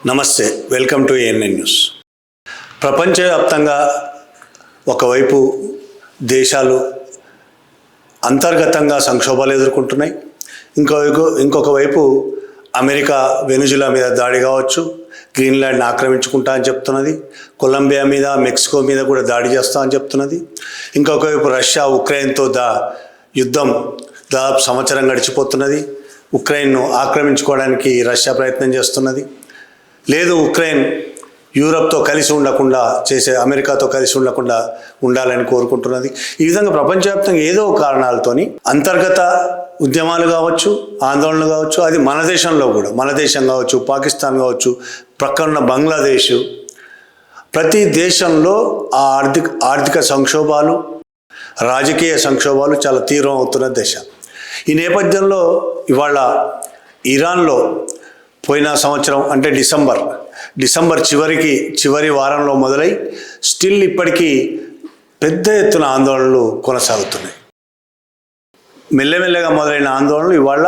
నమస్తే, welcome to ANN news. ప్రపంచవ్యాప్తంగా ఒకవైపు దేశాలు అంతర్గతంగా సంక్షోభాలు ఎదుర్కొంటున్నాయి. ఇంకొక వైపు అమెరికా వెనుజులా మీద దాడి కావచ్చు, గ్రీన్లాండ్ని ఆక్రమించుకుంటా అని చెప్తున్నది, కొలంబియా మీద మెక్సికో మీద కూడా దాడి చేస్తా అని చెప్తున్నది. ఇంకొక వైపు రష్యా ఉక్రెయిన్తో యుద్ధం దాదాపు సంవత్సరం గడిచిపోతున్నది. ఉక్రెయిన్ను ఆక్రమించుకోవడానికి రష్యా ప్రయత్నం చేస్తున్నది. లేదు, ఉక్రెయిన్ యూరప్తో కలిసి ఉండకుండా అమెరికాతో కలిసి ఉండకుండా ఉండాలని కోరుకుంటున్నది. ఈ విధంగా ప్రపంచవ్యాప్తంగా ఏదో కారణాలతోని అంతర్గత ఉద్యమాలు కావచ్చు, ఆందోళనలు కావచ్చు, అది మన దేశంలో కూడా, మన దేశం కావచ్చు, పాకిస్తాన్ కావచ్చు, ప్రక్కన బంగ్లాదేశ్, ప్రతి దేశంలో ఆ ఆర్థిక సంక్షోభాలు, రాజకీయ సంక్షోభాలు చాలా తీవ్రం అవుతున్న దశ. ఈ నేపథ్యంలో ఇవాళ ఇరాన్లో పోయిన సంవత్సరం అంటే డిసెంబర్ చివరి వారంలో మొదలై స్టిల్ ఇప్పటికీ పెద్ద ఎత్తున ఆందోళనలు కొనసాగుతున్నాయి. మెల్లమెల్లగా మొదలైన ఆందోళనలు ఇవాళ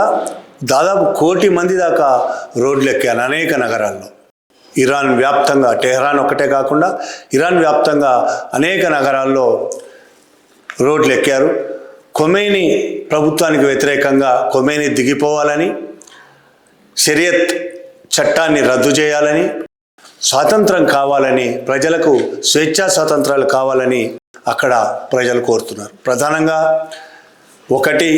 దాదాపు 1 కోటి మంది దాకా రోడ్లు ఎక్కారు అనేక నగరాల్లో. ఇరాన్ వ్యాప్తంగా, టెహ్రాన్ ఒక్కటే కాకుండా ఇరాన్ వ్యాప్తంగా అనేక నగరాల్లో రోడ్లు ఎక్కారు. ఖొమైనీ ప్రభుత్వానికి వ్యతిరేకంగా ఖొమైనీ దిగిపోవాలని, షరియత్ చట్టాన్ని రద్దు చేయాలని, స్వాతంత్రం కావాలని, ప్రజలకు స్వేచ్ఛా స్వాతంత్రాలు కావాలని అక్కడ ప్రజలు కోరుతున్నారు. ప్రధానంగా ఒకటి,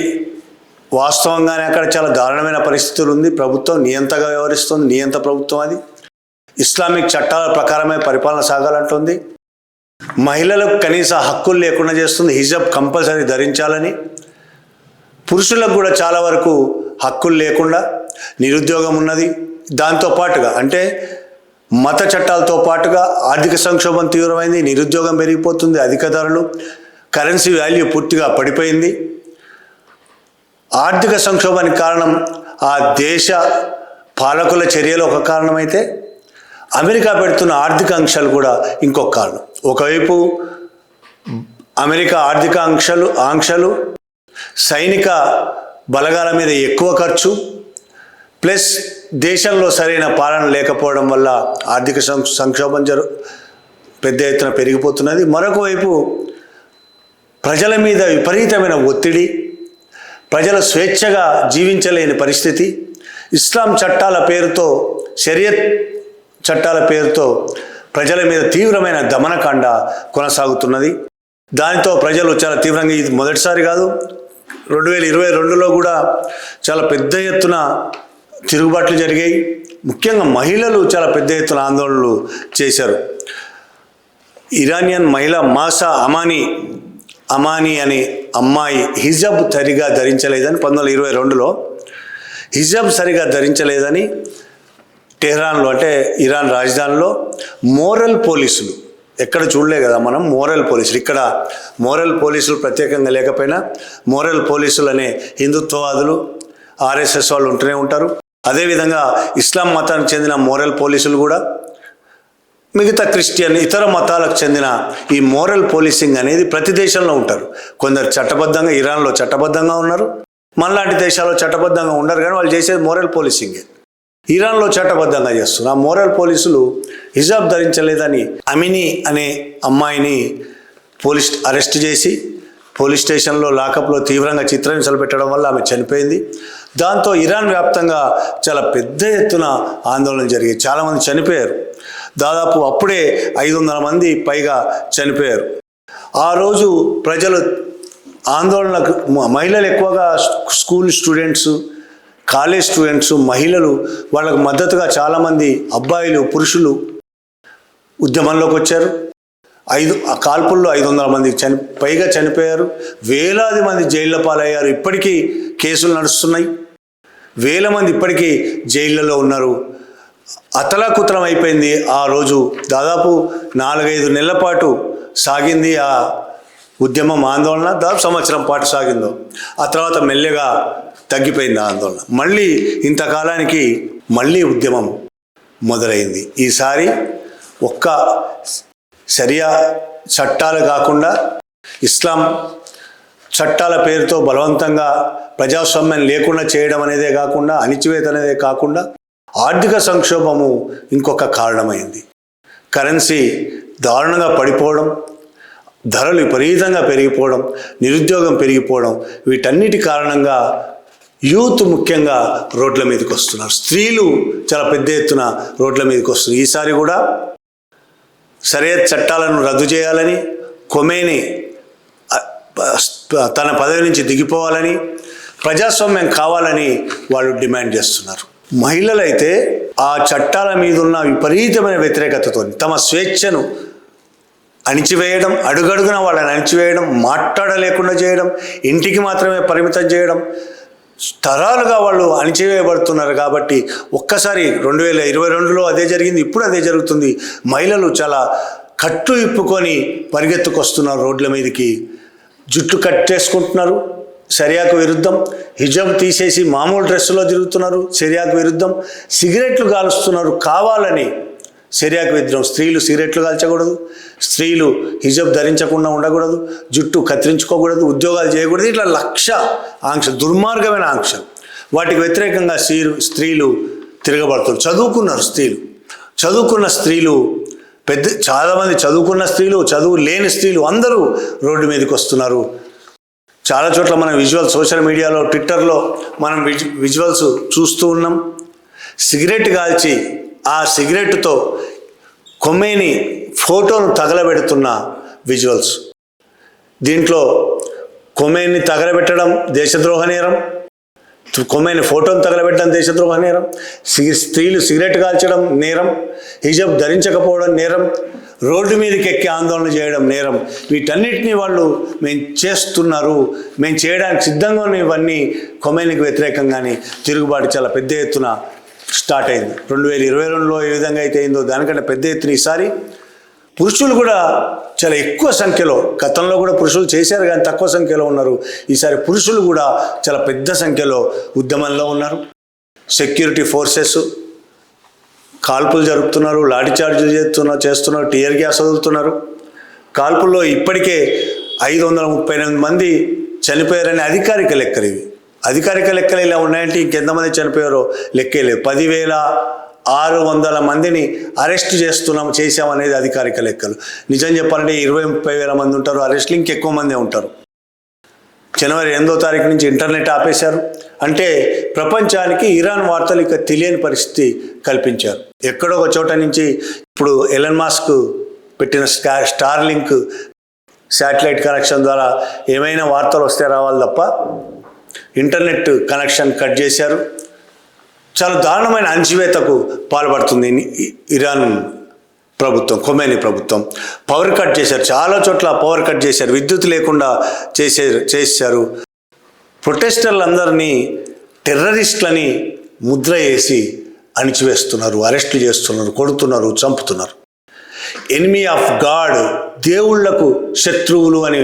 వాస్తవంగానే అక్కడ చాలా దారుణమైన పరిస్థితులు ఉంది. ప్రభుత్వం నియంతగా వ్యవహరిస్తుంది. నియంత ప్రభుత్వం అది. ఇస్లామిక్ చట్టాల ప్రకారమే పరిపాలన సాగాలంటుంది. మహిళలకు కనీస హక్కులు లేకుండా చేస్తుంది. హిజబ్ కంపల్సరీ ధరించాలని, పురుషులకు కూడా చాలా వరకు హక్కులు లేకుండా, నిరుద్యోగం ఉన్నది. దాంతోపాటుగా అంటే మత చట్టాలతో పాటుగా ఆర్థిక సంక్షోభం తీవ్రమైంది, నిరుద్యోగం పెరిగిపోతుంది, అధిక ధరలు, కరెన్సీ వాల్యూ పూర్తిగా పడిపోయింది. ఆర్థిక సంక్షోభానికి కారణం ఆ దేశ పాలకుల చర్యలు ఒక కారణమైతే, అమెరికా పెడుతున్న ఆర్థిక ఆంక్షలు కూడా ఇంకొక కారణం. ఒకవైపు అమెరికా ఆర్థిక ఆంక్షలు, సైనిక బలగాల మీద ఎక్కువ ఖర్చు, ప్లస్ దేశంలో సరైన పాలన లేకపోవడం వల్ల ఆర్థిక సంక్షోభం పెద్ద ఎత్తున పెరిగిపోతున్నది. మరొక వైపు ప్రజల మీద విపరీతమైన ఒత్తిడి, ప్రజలు స్వేచ్ఛగా జీవించలేని పరిస్థితి, ఇస్లాం చట్టాల పేరుతో, షరియత్ చట్టాల పేరుతో ప్రజల మీద తీవ్రమైన దమనకాండ కొనసాగుతున్నది. దానితో ప్రజలు చాలా తీవ్రంగా, ఇది మొదటిసారి కాదు, 2022లో కూడా చాలా పెద్ద ఎత్తున తిరుగుబాట్లు జరిగాయి. ముఖ్యంగా మహిళలు చాలా పెద్ద ఎత్తున ఆందోళనలు చేశారు. ఇరానియన్ మహిళ మాసా అమానీ అనే అమ్మాయి హిజబ్ సరిగా ధరించలేదని 1922లో హిజబ్ సరిగా ధరించలేదని టెహ్రాన్లో, అంటే ఇరాన్ రాజధానిలో మోరల్ పోలీసులు, ఎక్కడ చూడలే కదా మనం మోరల్ పోలీసులు, ఇక్కడ మోరల్ పోలీసులు ప్రత్యేకంగా లేకపోయినా మోరల్ పోలీసులు అనే హిందుత్వవాదులు, ఆర్ఎస్ఎస్ వాళ్ళు ఉంటూనే ఉంటారు. అదేవిధంగా ఇస్లాం మతానికి చెందిన మోరల్ పోలీసులు కూడా, మిగతా క్రిస్టియన్ ఇతర మతాలకు చెందిన ఈ మోరల్ పోలీసింగ్ అనేది ప్రతి దేశంలో ఉంటారు. కొందరు చట్టబద్ధంగా, ఇరాన్లో చట్టబద్ధంగా ఉన్నారు, మనలాంటి దేశాల్లో చట్టబద్ధంగా ఉండరు, కానీ వాళ్ళు చేసేది మోరల్ పోలీసింగే. ఇరాన్లో చట్టబద్ధంగా చేస్తున్నారు. ఆ మోరల్ పోలీసులు హిజాబ్ ధరించలేదని అమిని అనే అమ్మాయిని అరెస్ట్ చేసి పోలీస్ స్టేషన్లో లాకప్లో తీవ్రంగా చిత్రహింసలు పెట్టడం వల్ల ఆమె చనిపోయింది. దాంతో ఇరాన్ వ్యాప్తంగా చాలా పెద్ద ఎత్తున ఆందోళన జరిగాయి. చాలామంది చనిపోయారు. దాదాపు అప్పుడే 500 మంది పైగా చనిపోయారు. ఆ రోజు ప్రజలు ఆందోళనకు, మహిళలు ఎక్కువగా స్కూల్ స్టూడెంట్స్, కాలేజ్ స్టూడెంట్స్, మహిళలు, వాళ్ళకు మద్దతుగా చాలామంది అబ్బాయిలు, పురుషులు ఉద్యమంలోకి వచ్చారు. కాల్పుల్లో 500 మంది పైగా చనిపోయారు. వేలాది మంది జైళ్ల పాలయ్యారు. ఇప్పటికీ కేసులు నడుస్తున్నాయి. వేల మంది ఇప్పటికీ జైళ్లలో ఉన్నారు. అతలాకుతలం అయిపోయింది. ఆ రోజు దాదాపు 4-5 నెలల పాటు సాగింది ఆ ఉద్యమం, ఆందోళన. దాదాపు సంవత్సరం పాటు సాగిందో. ఆ తర్వాత మెల్లగా తగ్గిపోయింది ఆందోళన. మళ్ళీ ఇంతకాలానికి మళ్ళీ ఉద్యమం మొదలైంది. ఈసారి ఒక్క షరియా చట్టాలు కాకుండా, ఇస్లాం చట్టాల పేరుతో బలవంతంగా ప్రజాస్వామ్యం లేకుండా చేయడం అనేదే కాకుండా, అణిచివేత అనేదే కాకుండా, ఆర్థిక సంక్షోభము ఇంకొక కారణమైంది. కరెన్సీ దారుణంగా పడిపోవడం, ధరలు విపరీతంగా పెరిగిపోవడం, నిరుద్యోగం పెరిగిపోవడం, వీటన్నిటి కారణంగా యూత్ ముఖ్యంగా రోడ్ల మీదకి వస్తున్నారు. స్త్రీలు చాలా పెద్ద ఎత్తున రోడ్ల మీదకి వస్తున్నారు. ఈసారి కూడా షరియత్ చట్టాలను రద్దు చేయాలని, ఖొమేని తన పదవి నుంచి దిగిపోవాలని, ప్రజాస్వామ్యం కావాలని వాళ్ళు డిమాండ్ చేస్తున్నారు. మహిళలైతే ఆ చట్టాల మీద ఉన్న విపరీతమైన వ్యతిరేకతతో తమ స్వేచ్ఛను అణిచివేయడం, అడుగడుగున వాళ్ళని అణిచివేయడం, మాట్లాడలేకుండా చేయడం, ఇంటికి మాత్రమే పరిమితం చేయడం, తరాలుగా వాళ్ళు అణిచివేయబడుతున్నారు. కాబట్టి ఒక్కసారి 2022లో అదే జరిగింది, ఇప్పుడు అదే జరుగుతుంది. మహిళలు చాలా కట్టు ఇప్పుకొని పరిగెత్తుకొస్తున్నారు రోడ్ల మీదకి. జుట్టు కట్ చేసుకుంటున్నారు, షరియాకు విరుద్ధం. హిజాబ్ తీసేసి మామూలు డ్రెస్సులో తిరుగుతున్నారు, షరియాకు విరుద్ధం. సిగరెట్లు కాలుస్తున్నారు కావాలని, షరియాకు విరుద్ధం. స్త్రీలు సిగరెట్లు కాల్చకూడదు, స్త్రీలు హిజాబ్ ధరించకుండా ఉండకూడదు, జుట్టు కత్తిరించుకోకూడదు, ఉద్యోగాలు చేయకూడదు. ఇట్లా లక్ష ఆంక్ష, దుర్మార్గమైన ఆంక్షలు. వాటికి వ్యతిరేకంగా స్త్రీలు తిరగబడుతున్నారు. చదువుకున్న స్త్రీలు చాలామంది చదువుకున్న స్త్రీలు, చదువు లేని స్త్రీలు అందరూ రోడ్డు మీదకి వస్తున్నారు. చాలా చోట్ల మనం సోషల్ మీడియాలో, ట్విట్టర్లో మనం విజువల్స్ చూస్తూ ఉన్నాం. సిగరెట్ కాల్చి ఆ సిగరెట్తో ఖొమేని ఫోటోను తగలబెడుతున్న విజువల్స్. దీంట్లో ఖొమేని తగలబెట్టడం దేశద్రోహ నేరం, ఖొమేని ఫోటోను తగలబెట్టడం దేశద్రోహ నేరం, స్త్రీలు సిగరెట్ కాల్చడం నేరం, హిజాబ్ ధరించకపోవడం నేరం, రోడ్డు మీదకి ఎక్కి ఆందోళన చేయడం నేరం. వీటన్నిటినీ వాళ్ళు మేము చేస్తున్నారు, మేము చేయడానికి సిద్ధంగా ఉన్న ఇవన్నీ ఖొమేనికి వ్యతిరేకంగానే తిరుగుబాటు చాలా పెద్ద ఎత్తున స్టార్ట్ అయింది. 2022లో ఏ విధంగా అయితే అయిందో దానికంటే పెద్ద ఎత్తున ఈసారి పురుషులు కూడా చాలా ఎక్కువ సంఖ్యలో, గతంలో కూడా పురుషులు చేశారు కానీ తక్కువ సంఖ్యలో ఉన్నారు. ఈసారి పురుషులు కూడా చాలా పెద్ద సంఖ్యలో ఉద్యమంలో ఉన్నారు. సెక్యూరిటీ ఫోర్సెస్ కాల్పులు జరుపుతున్నారు, లాఠీచార్జీలు చేస్తున్నారు, టియర్ గ్యాస్ వదులుతున్నారు. కాల్పుల్లో ఇప్పటికే 538 మంది చనిపోయారని అధికారిక లెక్కలు. ఇవి అధికారిక లెక్కలు ఇలా ఉన్నాయంటే ఇంకెంతమంది చనిపోయారో లెక్కేలేదు. 10,600 మందిని అరెస్ట్ చేశామనేది అధికారిక లెక్కలు. నిజం చెప్పాలంటే 20-30 వేల మంది ఉంటారు, అరెస్టులు ఇంకెక్కువ మందే ఉంటారు. జనవరి 8వ తారీఖు నుంచి ఇంటర్నెట్ ఆపేశారు. అంటే ప్రపంచానికి ఇరాన్ వార్తలు ఇక తెలియని పరిస్థితి కల్పించారు. ఎక్కడో ఒక చోట నుంచి ఇప్పుడు ఎలన్ మాస్క్ పెట్టిన స్టార్లింక్ శాటిలైట్ కనెక్షన్ ద్వారా ఏమైనా వార్తలు వస్తే రావాలి తప్ప ఇంటర్నెట్ కనెక్షన్ కట్ చేశారు. చాలా దారుణమైన అణచివేతకు పాల్పడుతుంది ఇరాన్ ప్రభుత్వం, ఖొమేని ప్రభుత్వం. పవర్ కట్ చేశారు, చాలా చోట్ల పవర్ కట్ చేశారు, విద్యుత్ లేకుండా చేశారు. ప్రొటెస్టర్లందరినీ టెర్రరిస్టులని ముద్ర వేసి అణిచివేస్తున్నారు, అరెస్టులు చేస్తున్నారు, కొడుతున్నారు, చంపుతున్నారు. ఎనిమీ ఆఫ్ గాడ్, దేవుళ్లకు శత్రువులు అని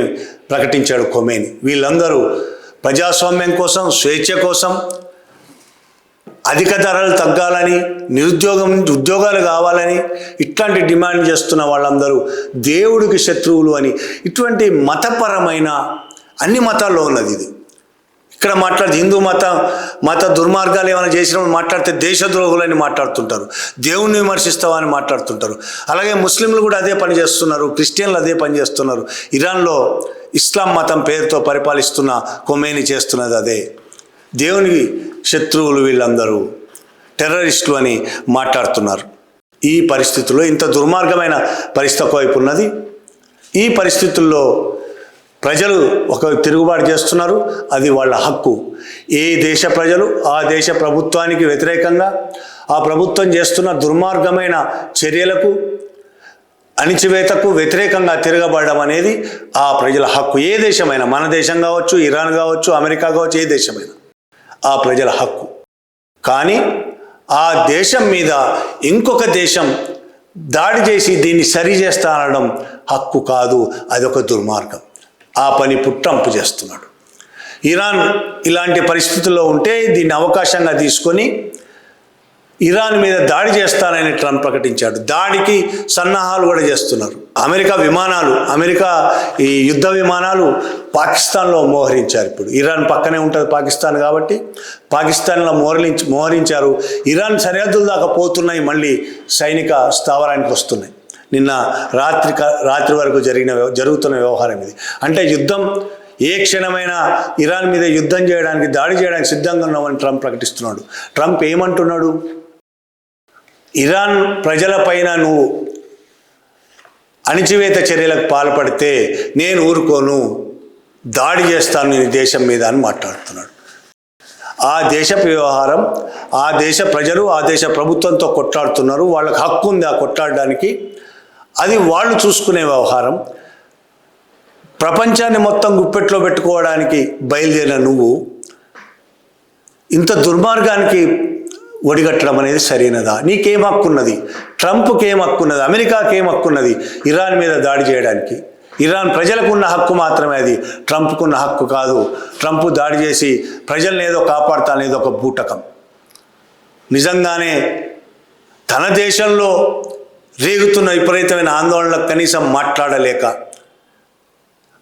ప్రకటించాడు ఖొమేని. వీళ్ళందరూ ప్రజాస్వామ్యం కోసం, స్వేచ్ఛ కోసం, అధిక ధరలు తగ్గాలని, ఉద్యోగాలు కావాలని ఇట్లాంటి డిమాండ్ చేస్తున్న వాళ్ళందరూ దేవుడికి శత్రువులు అని, ఇటువంటి మతపరమైన అన్ని మతాల్లో ఉన్నది ఇది. ఇక్కడ మాట్లాడితే హిందూ మత దుర్మార్గాలు ఏమైనా చేసినప్పుడు మాట్లాడితే దేశద్రోహులని మాట్లాడుతుంటారు, దేవుణ్ణి విమర్శిస్తావని మాట్లాడుతుంటారు. అలాగే ముస్లింలు కూడా అదే పని చేస్తున్నారు, క్రిస్టియన్లు అదే పని చేస్తున్నారు. ఇరాన్లో ఇస్లాం మతం పేరుతో పరిపాలిస్తున్న ఖొమేని చేస్తున్నది అదే. దేవునికి శత్రువులు వీళ్ళందరూ టెర్రరిస్టులు అని మాట్లాడుతున్నారు. ఈ పరిస్థితుల్లో ఇంత దుర్మార్గమైన పరిస్థితి ఒకవైపు ఉన్నది. ఈ పరిస్థితుల్లో ప్రజలు ఒక తిరుగుబాటు చేస్తున్నారు, అది వాళ్ళ హక్కు. ఏ దేశ ప్రజలు ఆ దేశ ప్రభుత్వానికి వ్యతిరేకంగా, ఆ ప్రభుత్వం చేస్తున్న దుర్మార్గమైన చర్యలకు, అణిచివేతకు వ్యతిరేకంగా తిరగబడడం అనేది ఆ ప్రజల హక్కు. ఏ దేశమైనా, మన దేశం కావచ్చు, ఇరాన్ కావచ్చు, అమెరికా కావచ్చు, ఏ దేశమైనా ఆ ప్రజల హక్కు. కానీ ఆ దేశం మీద ఇంకొక దేశం దాడి చేసి దీన్ని సరి చేస్తా అనడం హక్కు కాదు, అదొక దుర్మార్గం. ఆ పని ట్రంప్ చేస్తున్నాడు. ఇరాన్ ఇలాంటి పరిస్థితుల్లో ఉంటే దీన్ని అవకాశంగా తీసుకొని ఇరాన్ మీద దాడి చేస్తానని ట్రంప్ ప్రకటించాడు. దాడికి సన్నాహాలు కూడా చేస్తున్నారు. అమెరికా ఈ యుద్ధ విమానాలు పాకిస్తాన్లో మోహరించారు. ఇప్పుడు ఇరాన్ పక్కనే ఉంటుంది పాకిస్తాన్ కాబట్టి పాకిస్తాన్లో మోహరించారు. ఇరాన్ సరిహద్దుల దాకా పోతున్నాయి, మళ్ళీ సైనిక స్థావరానికి వస్తున్నాయి. నిన్న రాత్రి వరకు జరుగుతున్న వ్యవహారం ఇది. అంటే యుద్ధం ఏ క్షణమైనా ఇరాన్ మీద యుద్ధం చేయడానికి, దాడి చేయడానికి సిద్ధంగా ఉన్నామని ట్రంప్ ప్రకటిస్తున్నాడు. ట్రంప్ ఏమంటున్నాడు? ఇరాన్ ప్రజలపైన నువ్వు అణిచివేత చర్యలకు పాల్పడితే నేను ఊరుకోను, దాడి చేస్తాను నీ దేశం మీద అని మాట్లాడుతున్నాడు. ఆ దేశపు వ్యవహారం, ఆ దేశ ప్రజలు ఆ దేశ ప్రభుత్వంతో కొట్లాడుతున్నారు. వాళ్ళకి హక్కు ఉంది ఆ కొట్లాడడానికి. అది వాళ్ళు చూసుకునే వ్యవహారం. ప్రపంచాన్ని మొత్తం గుప్పెట్లో పెట్టుకోవడానికి బయలుదేరిన నువ్వు ఇంత దుర్మార్గానికి ఒడిగట్టడం అనేది సరైనదా? నీకేం హక్కున్నది? ట్రంప్కి ఏం హక్కున్నది? అమెరికాకి ఏం హక్కున్నది ఇరాన్ మీద దాడి చేయడానికి? ఇరాన్ ప్రజలకు ఉన్న హక్కు మాత్రమే అది, ట్రంప్కున్న హక్కు కాదు. ట్రంప్ దాడి చేసి ప్రజల్ని ఏదో కాపాడుతానేది ఒక బూటకం. నిజంగానే తన దేశంలో రేగుతున్న విపరీతమైన ఆందోళనలకు కనీసం మాట్లాడలేక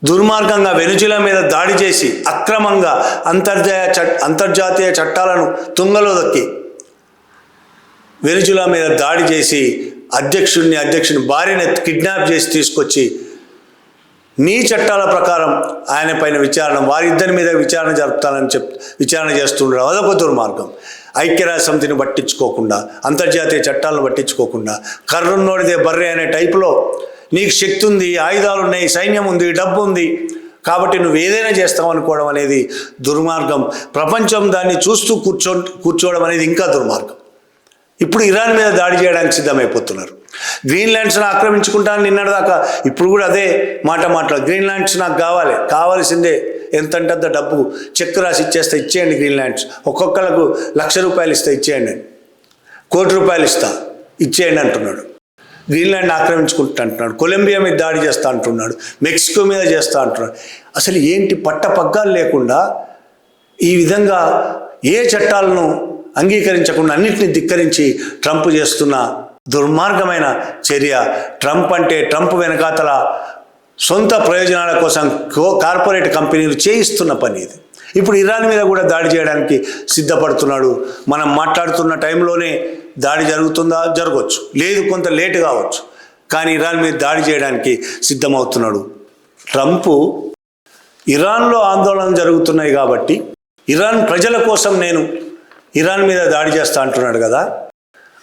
దుర్మార్గంగా వెనుజులా మీద దాడి చేసి అక్రమంగా అంతర్జాతీయ చట్టాలను తుంగలో దొక్కి వెనుజులా మీద దాడి చేసి అధ్యక్షుని భార్యని కిడ్నాప్ చేసి తీసుకొచ్చి నీ చట్టాల ప్రకారం ఆయన పైన వారిద్దరి మీద విచారణ జరుపుతానని విచారణ చేస్తుండడం అదొక దుర్మార్గం. ఐక్యరాజ్య సమితిని పట్టించుకోకుండా, అంతర్జాతీయ చట్టాలను పట్టించుకోకుండా, కర్రున్నోడిదే బర్రె అనే టైపులో నీకు శక్తి ఉంది, ఆయుధాలు ఉన్నాయి, సైన్యం ఉంది, డబ్బు ఉంది కాబట్టి నువ్వు ఏదైనా చేస్తావు అనుకోవడం అనేది దుర్మార్గం. ప్రపంచం దాన్ని చూస్తూ కూర్చోవడం అనేది ఇంకా దుర్మార్గం. ఇప్పుడు ఇరాన్ మీద దాడి చేయడానికి సిద్ధమైపోతున్నారు. గ్రీన్లాండ్స్ను ఆక్రమించుకుంటాను నిన్నటిదాకా, ఇప్పుడు కూడా అదే మాట్లాడు. గ్రీన్లాండ్స్ నాకు కావాల్సిందే, ఎంతంటే అంత డబ్బు చెక్ రాసి ఇచ్చేయండి. గ్రీన్లాండ్స్ ఒక్కొక్కరికి ₹1,00,000 ఇస్తా, ఇచ్చేయండి. ₹1,00,00,000 ఇస్తా, ఇచ్చేయండి అంటున్నాడు. గ్రీన్లాండ్ ఆక్రమించుకుంటా అంటున్నాడు. కొలంబియా మీద దాడి చేస్తా అంటున్నాడు. మెక్సికో మీద చేస్తా అంటున్నాడు. అసలు ఏంటి పట్టపగ్గాలు లేకుండా ఈ విధంగా ఏ చట్టాలను అంగీకరించకుండా అన్నింటినీ ధిక్కరించి ట్రంప్ చేస్తున్న దుర్మార్గమైన చర్య. ట్రంప్ వెనకాతల సొంత ప్రయోజనాల కోసం కార్పొరేట్ కంపెనీలు చేయిస్తున్న పని ఇది. ఇప్పుడు ఇరాన్ మీద కూడా దాడి చేయడానికి సిద్ధపడుతున్నాడు. మనం మాట్లాడుతున్న టైంలోనే దాడి జరుగుతుందా? జరగవచ్చు, లేదు కొంత లేటు కావచ్చు, కానీ ఇరాన్ మీద దాడి చేయడానికి సిద్ధమవుతున్నాడు. ట్రంప్ ఇరాన్లో ఆందోళన జరుగుతున్నాయి కాబట్టి ఇరాన్ ప్రజల కోసం నేను ఇరాన్ మీద దాడి చేస్తా అంటున్నాడు కదా.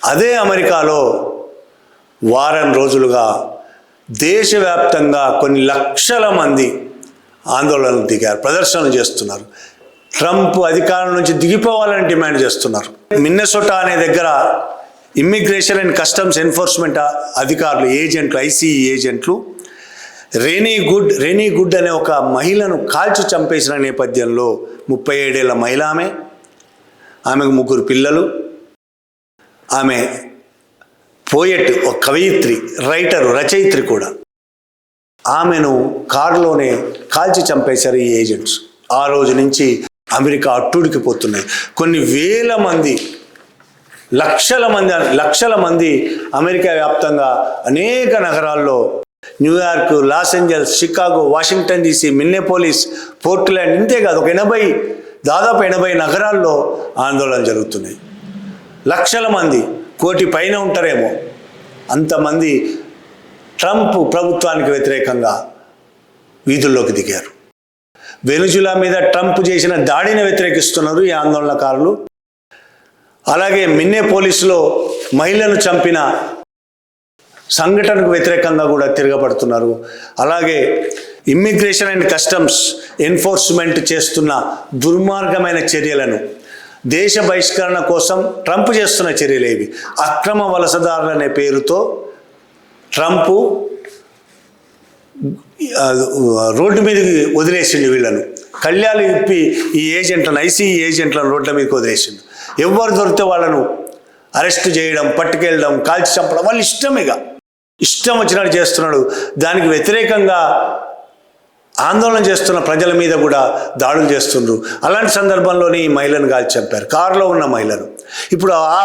అదే అమెరికాలో వారం రోజులుగా దేశవ్యాప్తంగా కొన్ని లక్షల మంది ఆందోళనలు దిగారు, ప్రదర్శనలు చేస్తున్నారు. ట్రంప్ అధికారం నుంచి దిగిపోవాలని డిమాండ్ చేస్తున్నారు. మిన్నెసోటా అనే దగ్గర ఇమ్మిగ్రేషన్ అండ్ కస్టమ్స్ ఎన్ఫోర్స్మెంట్ అధికారులు, ఐసీఈ ఏజెంట్లు రెనీ గుడ్ అనే ఒక మహిళను కాల్చి చంపేసిన నేపథ్యంలో 37 ఏళ్ల మహిళ ఆమెకు 3 పిల్లలు, ఆమె పోయెట్, ఒక కవయిత్రి, రచయిత్రి కూడా. ఆమెను కారులోనే కాల్చి చంపేశారు ఈ ఏజెంట్స్. ఆ రోజు నుంచి అమెరికా అట్టుడికిపోతున్నాయి. కొన్ని వేల మంది, లక్షల మంది అమెరికా వ్యాప్తంగా అనేక నగరాల్లో, New York, Los Angeles, Chicago, Washington DC, Minneapolis, Portland, ఇంతే కాదు ఒక దాదాపు 80 నగరాల్లో ఆందోళన జరుగుతున్నాయి. లక్షల మంది, 1 కోటి పైన ఉంటారేమో అంతమంది ట్రంప్ ప్రభుత్వానికి వ్యతిరేకంగా వీధుల్లోకి దిగారు. వెనుజులా మీద ట్రంప్ చేసిన దాడిని వ్యతిరేకిస్తున్నారు ఈ ఆందోళనకారులు. అలాగే మిన్నెపోలిస్లో మహిళను చంపిన సంఘటనకు వ్యతిరేకంగా కూడా తిరగబడుతున్నారు. అలాగే ఇమ్మిగ్రేషన్ అండ్ కస్టమ్స్ ఎన్ఫోర్స్మెంట్ చేస్తున్న దుర్మార్గమైన చర్యలను, దేశ బహిష్కరణ కోసం ట్రంప్ చేస్తున్న చర్యలేవి. అక్రమ వలసదారులు అనే పేరుతో ట్రంప్ రోడ్డు మీదకి వదిలేసిండు. వీళ్ళను కళ్యాలు ఇప్పి ఈ ఐసీఈ ఏజెంట్లను రోడ్ల మీదకి వదిలేసిండు. ఎవరు దొరికితే వాళ్ళను అరెస్ట్ చేయడం, పట్టుకెళ్ళడం, కాల్చి చంపడం వాళ్ళ ఇష్టం వచ్చినట్టు చేస్తున్నాడు. దానికి వ్యతిరేకంగా ఆందోళన చేస్తున్న ప్రజల మీద కూడా దాడులు చేస్తుండ్రు. అలాంటి సందర్భంలోనే ఈ మహిళను కాల్చి చంపారు, కారులో ఉన్న మహిళను. ఇప్పుడు ఆ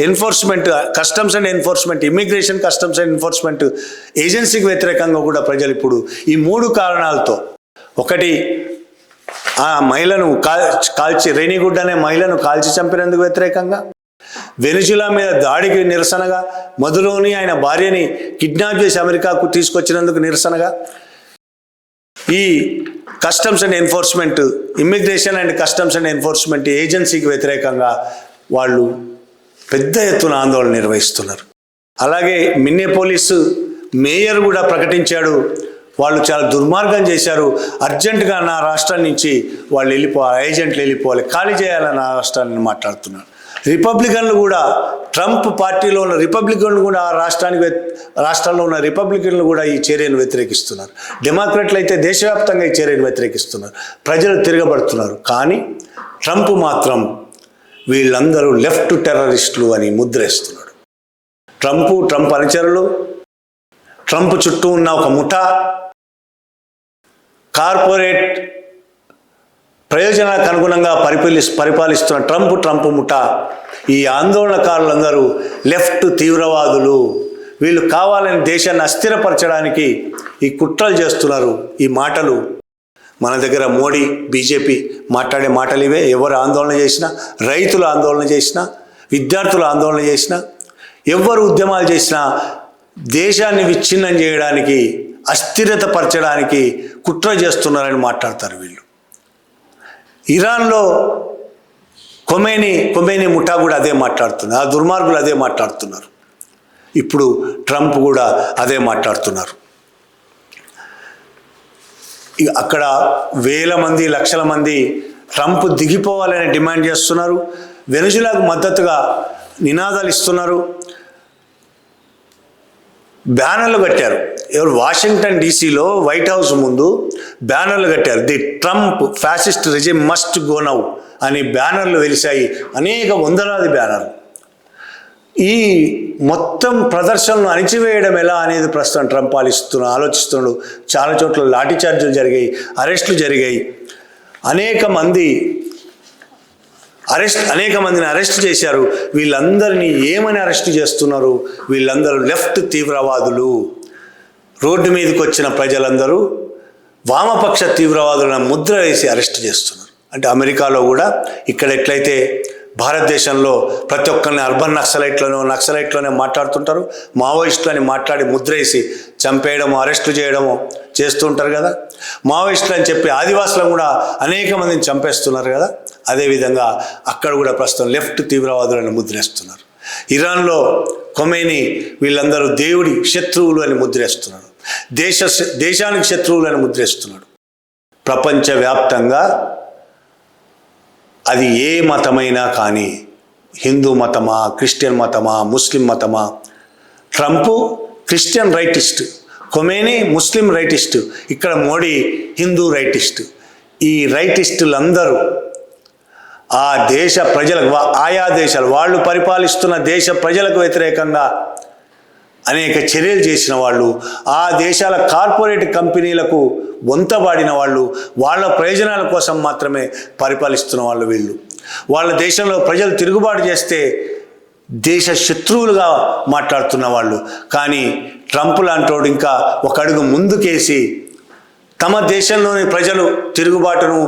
enforcement, customs and enforcement, immigration customs and enforcement ఏజెన్సీకి వ్యతిరేకంగా కూడా ప్రజలు ఇప్పుడు ఈ 3 కారణాలతో, ఒకటి ఆ మహిళను కాల్చి రేణిగుడ్డ అనే మహిళను కాల్చి చంపినందుకు వ్యతిరేకంగా, వెనిజులా మీద దాడికి నిరసనగా, మధులోని ఆయన భార్యని కిడ్నాప్ చేసి అమెరికాకు తీసుకొచ్చినందుకు నిరసనగా, ఈ customs and enforcement, immigration and customs and enforcement ఏజెన్సీకి వ్యతిరేకంగా వాళ్ళు పెద్ద ఎత్తున ఆందోళన నిర్వహిస్తున్నారు. అలాగే మిన్నేపోలిస్ మేయర్ కూడా ప్రకటించాడు, వాళ్ళు చాలా దుర్మార్గం చేశారు, అర్జెంటుగా నా రాష్ట్రం నుంచి వాళ్ళు ఏజెంట్లు వెళ్ళిపోవాలి, ఖాళీ చేయాలని నా రాష్ట్రాన్ని మాట్లాడుతున్నారు. రిపబ్లికన్లు కూడా, ట్రంప్ పార్టీలో ఉన్న రిపబ్లికన్లు కూడా ఆ రాష్ట్రాల్లో ఉన్న రిపబ్లికన్లు కూడా ఈ చర్యను వ్యతిరేకిస్తున్నారు. డెమోక్రాట్లు అయితే దేశవ్యాప్తంగా ఈ చర్యను వ్యతిరేకిస్తున్నారు, ప్రజలు తిరగబడుతున్నారు. కానీ ట్రంప్ మాత్రం వీళ్ళందరూ లెఫ్ట్ టెర్రరిస్టులు అని ముద్రేస్తున్నాడు. ట్రంప్ అనుచరులు, ట్రంప్ చుట్టూ ఉన్న ఒక ముఠా, కార్పొరేట్ ప్రయోజనాలకు అనుగుణంగా పరిపాలిస్తున్న ట్రంప్ ముఠా, ఈ ఆందోళనకారులందరూ లెఫ్ట్ తీవ్రవాదులు, వీళ్ళు కావాలని దేశాన్ని అస్థిరపరచడానికి ఈ కుట్రలు చేస్తున్నారు. ఈ మాటలు మన దగ్గర మోడీ, బీజేపీ మాట్లాడే మాటలు ఇవే. ఎవరు ఆందోళన చేసినా, రైతులు ఆందోళన చేసినా, విద్యార్థులు ఆందోళన చేసినా, ఎవరు ఉద్యమాలు చేసినా దేశాన్ని విచ్ఛిన్నం చేయడానికి, అస్థిరత పరచడానికి కుట్ర చేస్తున్నారని మాట్లాడతారు వీళ్ళు. ఇరాన్లో కొమేనీ ముఠా కూడా అదే మాట్లాడుతున్నారు, ఆ దుర్మార్గులు అదే మాట్లాడుతున్నారు. ఇప్పుడు ట్రంప్ కూడా అదే మాట్లాడుతున్నారు. అక్కడ వేల మంది, లక్షల మంది ట్రంప్ దిగిపోవాలని డిమాండ్ చేస్తున్నారు. వెనిజులాకు మద్దతుగా నినాదాలు ఇస్తున్నారు. బ్యానర్లు కట్టారు. ఎవరు? వాషింగ్టన్ డీసీలో వైట్ హౌస్ ముందు బ్యానర్లు కట్టారు. The Trump fascist regime must go now అని బ్యానర్లు వెలిశాయి, అనేక వందలాది బ్యానర్లు. ఈ మొత్తం ప్రదర్శనను అణిచివేయడం ఎలా అనేది ప్రస్తుతం ట్రంప్ ఆలోచిస్తున్నాడు. చాలా చోట్ల లాఠీ చార్జీలు జరిగాయి, అరెస్టులు జరిగాయి, అనేక మందిని అరెస్ట్ చేశారు. వీళ్ళందరినీ ఏమని అరెస్ట్ చేస్తున్నారు? వీళ్ళందరూ లెఫ్ట్ తీవ్రవాదులు. రోడ్డు మీదకి వచ్చిన ప్రజలందరూ వామపక్ష తీవ్రవాదులను ముద్ర వేసి అరెస్ట్ చేస్తున్నారు. అంటే అమెరికాలో కూడా ఇక్కడ ఎట్లయితే భారతదేశంలో ప్రతి ఒక్కరిని అర్బన్ నక్సలైట్లోనే మాట్లాడుతుంటారు, మావోయిస్టులని మాట్లాడి ముద్రేసి చంపేయడము, అరెస్టు చేయడము చేస్తుంటారు కదా. మావోయిస్టులు అని చెప్పి ఆదివాసులను కూడా అనేక మందిని చంపేస్తున్నారు కదా. అదేవిధంగా అక్కడ కూడా ప్రస్తుతం లెఫ్ట్ తీవ్రవాదులను ముద్రేస్తున్నారు. ఇరాన్లో కొమేనీ వీళ్ళందరూ దేవుడి శత్రువులు అని ముద్రేస్తున్నాడు, దేశానికి శత్రువులు అని ముద్రేస్తున్నాడు. ప్రపంచవ్యాప్తంగా అది ఏ మతమైనా కానీ, హిందూ మతమా, క్రిస్టియన్ మతమా, ముస్లిం మతమా, ట్రంప్ క్రిస్టియన్ రైటిస్ట్, కొమేనీ ముస్లిం రైటిస్ట్, ఇక్కడ మోడీ హిందూ రైటిస్ట్. ఈ రైటిస్టులందరూ ఆ దేశ ప్రజలకు, ఆయా దేశాలు వాళ్ళు పరిపాలిస్తున్న దేశ ప్రజలకు వ్యతిరేకంగా అనేక చర్యలు చేసిన వాళ్ళు, ఆ దేశాల కార్పొరేట్ కంపెనీలకు వంతబాడిన వాళ్ళు, వాళ్ళ ప్రయోజనాల కోసం మాత్రమే పరిపాలిస్తున్న వాళ్ళు వీళ్ళు. వాళ్ళ దేశంలో ప్రజలు తిరుగుబాటు చేస్తే దేశ శత్రువులుగా మాట్లాడుతున్న వాళ్ళు. కానీ ట్రంప్ లాంటోడు ఇంకా ఒక అడుగు ముందుకేసి తమ దేశంలోని ప్రజలు తిరుగుబాటును,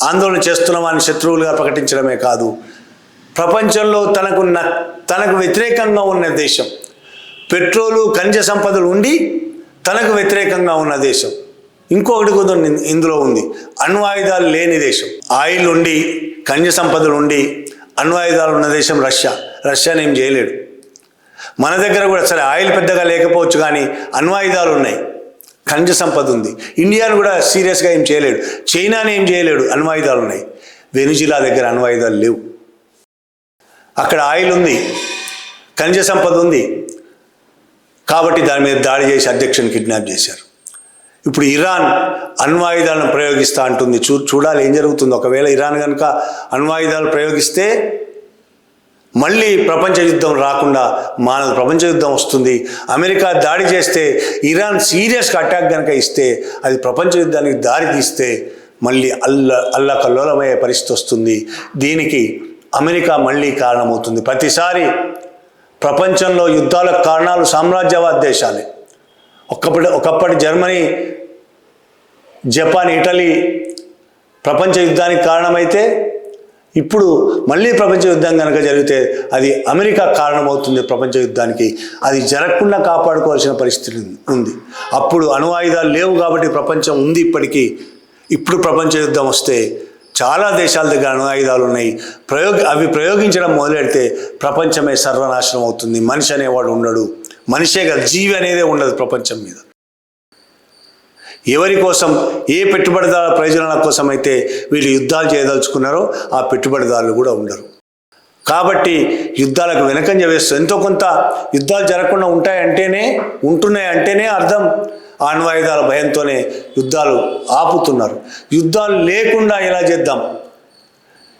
ఆందోళన చేస్తున్న వారిని శత్రువులుగా ప్రకటించడమే కాదు, ప్రపంచంలో తనకు వ్యతిరేకంగా ఉన్న దేశం, పెట్రోలు ఖనిజ సంపదలు ఉండి తనకు వ్యతిరేకంగా ఉన్న దేశం ఇంకొకటి కూడా ఇందులో ఉంది, అణ్వాయుధాలు లేని దేశం. ఆయిల్ ఉండి, ఖనిజ సంపదలు ఉండి, అణ్వాయుధాలు ఉన్న దేశం రష్యాని ఏం చేయలేడు. మన దగ్గర కూడా సరే ఆయిల్ పెద్దగా లేకపోవచ్చు కానీ అణ్వాయుధాలు ఉన్నాయి, ఖనిజ సంపద ఉంది. ఇండియాను కూడా సీరియస్గా ఏం చేయలేడు, చైనాని ఏం చేయలేడు, అణ్వాయుధాలు ఉన్నాయి. వెనిజులా దగ్గర అణ్వాయుధాలు లేవు. అక్కడ ఆయిల్ ఉంది, ఖనిజ సంపద ఉంది, కాబట్టి దాని మీద దాడి చేసి అధ్యక్షుని కిడ్నాప్ చేశారు. ఇప్పుడు ఇరాన్ అణ్వాయుధాలను ప్రయోగిస్తా అంటుంది. చూడాలి ఏం జరుగుతుందో. ఒకవేళ ఇరాన్ కనుక అణ్వాయుధాలు ప్రయోగిస్తే మళ్ళీ ప్రపంచ యుద్ధం రాకుండా మానవ ప్రపంచ యుద్ధం వస్తుంది. అమెరికా దాడి చేస్తే, ఇరాన్ సీరియస్గా అటాక్ కనుక ఇస్తే, అది ప్రపంచ యుద్ధానికి దారి తీస్తే మళ్ళీ అల్లకల్లోలమయ్యే పరిస్థితి వస్తుంది. దీనికి అమెరికా మళ్ళీ కారణమవుతుంది. ప్రతిసారి ప్రపంచంలో యుద్ధాలకు కారణాలు సామ్రాజ్యవాద దేశాలే. ఒకప్పటి జర్మనీ, జపాన్, ఇటలీ ప్రపంచ యుద్ధానికి కారణమైతే, ఇప్పుడు మళ్ళీ ప్రపంచ యుద్ధం కనుక జరిగితే అది అమెరికా కారణమవుతుంది ప్రపంచ యుద్ధానికి. అది జరగకుండా కాపాడుకోవాల్సిన పరిస్థితి ఉంది. అప్పుడు అణు ఆయుధాలు లేవు కాబట్టి ప్రపంచం ఉంది ఇప్పటికీ. ఇప్పుడు ప్రపంచ యుద్ధం వస్తే చాలా దేశాల దగ్గర అణు ఆయుధాలు ఉన్నాయి. అవి ప్రయోగించడం మొదలెడితే ప్రపంచమే సర్వనాశనం అవుతుంది. మనిషి అనేవాడు ఉండడు. మనిషే కాదు, జీవి అనేదే ఉండదు ప్రపంచం మీద. ఎవరి కోసం, ఏ పెట్టుబడిదారుల ప్రయోజనాల కోసం అయితే వీళ్ళు యుద్ధాలు చేయదలుచుకున్నారో ఆ పెట్టుబడిదారులు కూడా ఉండరు. కాబట్టి యుద్ధాలకు వెనకంజ వేస్తూ ఎంతో కొంత యుద్ధాలు జరగకుండా ఉంటున్నాయంటేనే అర్థం ఆణ్వాయుధాల భయంతోనే యుద్ధాలు ఆపుతున్నారు. యుద్ధాలు లేకుండా ఎలా చేద్దాం,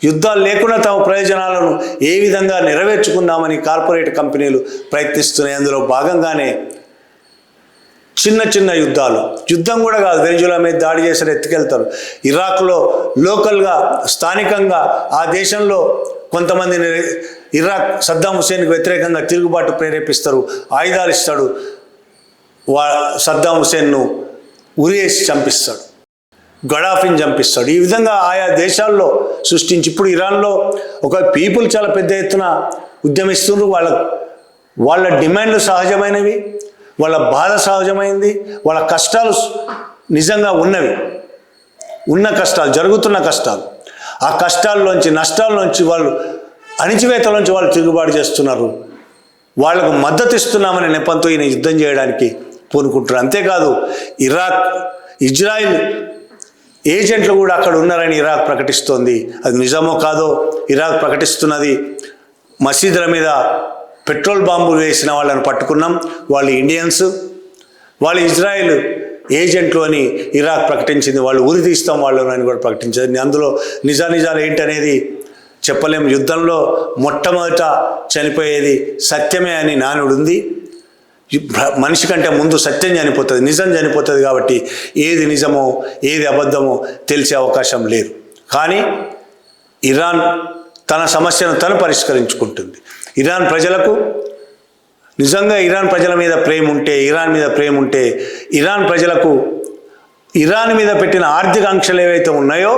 యుద్ధాలు లేకుండా తమ ప్రయోజనాలను ఏ విధంగా నెరవేర్చుకుందామని కార్పొరేట్ కంపెనీలు ప్రయత్నిస్తున్నాయి. అందులో భాగంగానే చిన్న చిన్న యుద్ధం కూడా కాదు, వెనిజులా మీద దాడి చేసి ఎత్తుకెళ్తారు. ఇరాక్లో లోకల్గా, స్థానికంగా ఆ దేశంలో కొంతమందిని ఇరాక్ సద్దాం హుసేన్కి వ్యతిరేకంగా తిరుగుబాటు ప్రేరేపిస్తారు, ఆయుధాలు ఇస్తాడు, సద్దాం హుసేన్ను ఉరియేసి చంపిస్తాడు, గడాఫీని చంపిస్తాడు. ఈ విధంగా ఆయా దేశాల్లో సృష్టించి ఇప్పుడు ఇరాన్లో ఒక పీపుల్ చాలా పెద్ద ఎత్తున ఉద్యమిస్తున్నారు. వాళ్ళ డిమాండ్లు సహజమైనవి, వాళ్ళ బాధ సహజమైంది, వాళ్ళ కష్టాలు నిజంగా ఉన్న కష్టాలు, జరుగుతున్న కష్టాలు. ఆ కష్టాల్లోంచి, నష్టాల్లోంచి, వాళ్ళు అణిచివేతలోంచి వాళ్ళు తిరుగుబాటు చేస్తున్నారు. వాళ్లకు మద్దతు ఇస్తున్నామనే నెపంతో ఈయన యుద్ధం చేయడానికి పూనుకుంటున్నారు. అంతేకాదు, ఇజ్రాయిల్ ఏజెంట్లు కూడా అక్కడ ఉన్నారని ఇరాక్ ప్రకటిస్తోంది. అది నిజమో కాదో ఇరాక్ ప్రకటిస్తున్నది. మసీదుల మీద పెట్రోల్ బాంబులు వేసిన వాళ్ళని పట్టుకున్నాం, వాళ్ళు ఇండియన్స్, వాళ్ళు ఇజ్రాయెల్ ఏజెంట్లు అని ఇరాక్ ప్రకటించింది. వాళ్ళు ఉరి తీస్తాం వాళ్ళని అని కూడా ప్రకటించింది. అందులో నిజాలు ఏంటనేది చెప్పలేము. యుద్ధంలో మొట్టమొదట చనిపోయేది సత్యమే అని నానుడు ఉంది. మనిషి కంటే ముందు సత్యం చనిపోతుంది, నిజం చనిపోతుంది. కాబట్టి ఏది నిజమో ఏది అబద్ధమో తెలిసే అవకాశం లేదు. కానీ ఇరాన్ తన సమస్యను తను పరిష్కరించుకుంటుంది. ఇరాన్ ప్రజలకు నిజంగా ఇరాన్ ప్రజల మీద ప్రేమ ఉంటే, ఇరాన్ ప్రజలకు ఇరాన్ మీద పెట్టిన ఆర్థిక ఆంక్షలు ఏవైతే ఉన్నాయో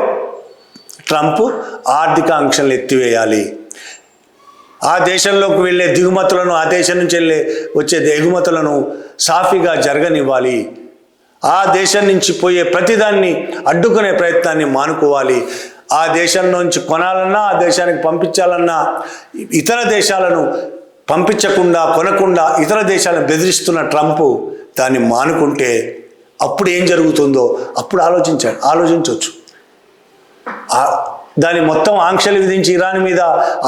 ట్రంప్ ఆర్థిక ఆంక్షలు ఎత్తివేయాలి. ఆ దేశంలోకి వెళ్ళే దిగుమతులను, ఆ దేశం నుంచి వచ్చే ఎగుమతులను సాఫీగా జరగనివ్వాలి. ఆ దేశం నుంచి పోయే ప్రతిదాన్ని అడ్డుకునే ప్రయత్నాన్ని మానుకోవాలి. ఆ దేశం నుంచి కొనాలన్నా, ఆ దేశానికి పంపించాలన్నా, ఇతర దేశాలను పంపించకుండా, కొనకుండా ఇతర దేశాలను బెదిరిస్తున్న ట్రంప్ దాన్ని మానుకుంటే అప్పుడు ఏం జరుగుతుందో అప్పుడు ఆలోచించవచ్చు. దాని మొత్తం ఆంక్షలు విధించి ఇరాన్ మీద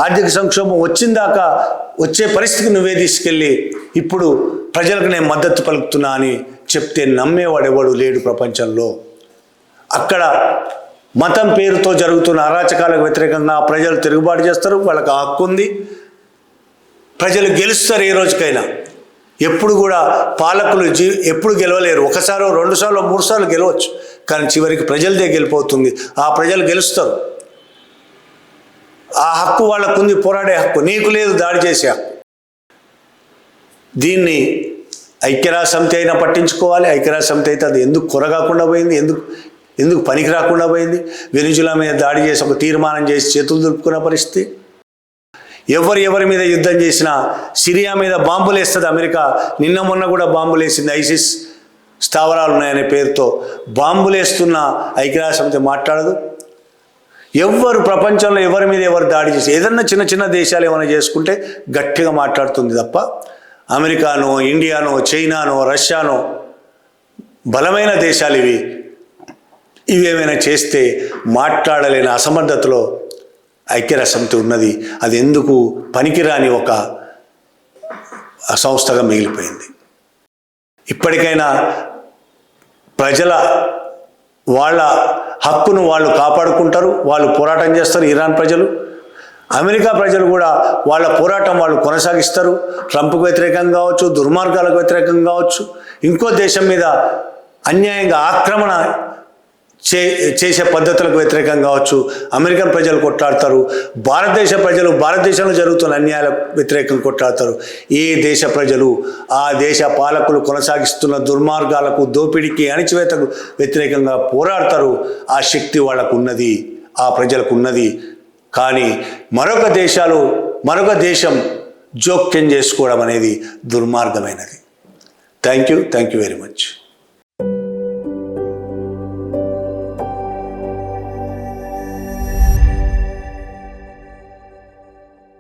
ఆర్థిక సంక్షోభం వచ్చిందాకా వచ్చే పరిస్థితికి నువ్వే తీసుకెళ్ళి ఇప్పుడు ప్రజలకు నేను మద్దతు పలుకుతున్నా అని చెప్తే నమ్మేవాడెవడు లేడు ప్రపంచంలో. అక్కడ మతం పేరుతో జరుగుతున్న అరాచకాలకు వ్యతిరేకంగా ప్రజలు తిరుగుబాటు చేస్తారు, వాళ్ళకి హక్కు ఉంది. ప్రజలు గెలుస్తారు ఏ రోజుకైనా. ఎప్పుడు కూడా పాలకులు ఎప్పుడు గెలవలేరు. ఒకసారో, రెండుసార్లు, మూడుసార్లు గెలవచ్చు, కానీ చివరికి ప్రజలదే గెలిపోతుంది. ఆ ప్రజలు గెలుస్తారు. ఆ హక్కు వాళ్ళకుంది, పోరాడే హక్కు. నీకు లేదు దాడి చేసే హక్కు. దీన్ని ఐక్యరాజ్యసమితి అయినా పట్టించుకోవాలి. ఐక్యరాజ్యసమితి అయితే అది ఎందుకు కొరగాకుండా పోయింది, ఎందుకు పనికి రాకుండా పోయింది? వెనిజులా మీద దాడి చేసి ఒక తీర్మానం చేసి చేతులు దులుపుకున్న పరిస్థితి. ఎవరి మీద యుద్ధం చేసినా సిరియా మీద బాంబులు వేస్తుంది అమెరికా. నిన్న మొన్న కూడా బాంబులు వేసింది. ఐసిస్ స్థావరాలు ఉన్నాయనే పేరుతో బాంబులు వేస్తున్న ఐక్యరాజ్యసమితి మాట్లాడదు. ప్రపంచంలో ఎవరి మీద ఎవరు దాడి చేసి ఏదన్నా చిన్న చిన్న దేశాలు ఏమైనా చేసుకుంటే గట్టిగా మాట్లాడుతుంది తప్ప అమెరికానో, ఇండియానో, చైనానో, రష్యానో బలమైన దేశాలు ఇవేమైనా చేస్తే మాట్లాడలేని అసమర్థతలో ఐక్యరాజ్యసమితి ఉన్నది. అది ఎందుకు పనికిరాని ఒక సంస్థగా మిగిలిపోయింది. ఇప్పటికైనా వాళ్ళ హక్కును వాళ్ళు కాపాడుకుంటారు, వాళ్ళు పోరాటం చేస్తారు. ఇరాన్ ప్రజలు అమెరికా ప్రజలు కూడా వాళ్ళ పోరాటం వాళ్ళు కొనసాగిస్తారు. ట్రంప్కు వ్యతిరేకంగా కావచ్చు, దుర్మార్గాలకు వ్యతిరేకంగా కావచ్చు, ఇంకో దేశం మీద అన్యాయంగా ఆక్రమణ చేసే పద్ధతులకు వ్యతిరేకంగా కావచ్చు అమెరికన్ ప్రజలు కొట్లాడతారు. భారతదేశ ప్రజలు భారతదేశంలో జరుగుతున్న అన్యాయాలకు వ్యతిరేకంగా కొట్లాడతారు. ఏ దేశ ప్రజలు ఆ దేశ పాలకులు కొనసాగిస్తున్న దుర్మార్గాలకు, దోపిడీకి, అణిచివేతకు వ్యతిరేకంగా పోరాడతారు. ఆ శక్తి వాళ్ళకు ఉన్నది, ఆ ప్రజలకు ఉన్నది. కానీ మరొక దేశం జోక్యం చేసుకోవడం అనేది దుర్మార్గమైనది. Thank you very much.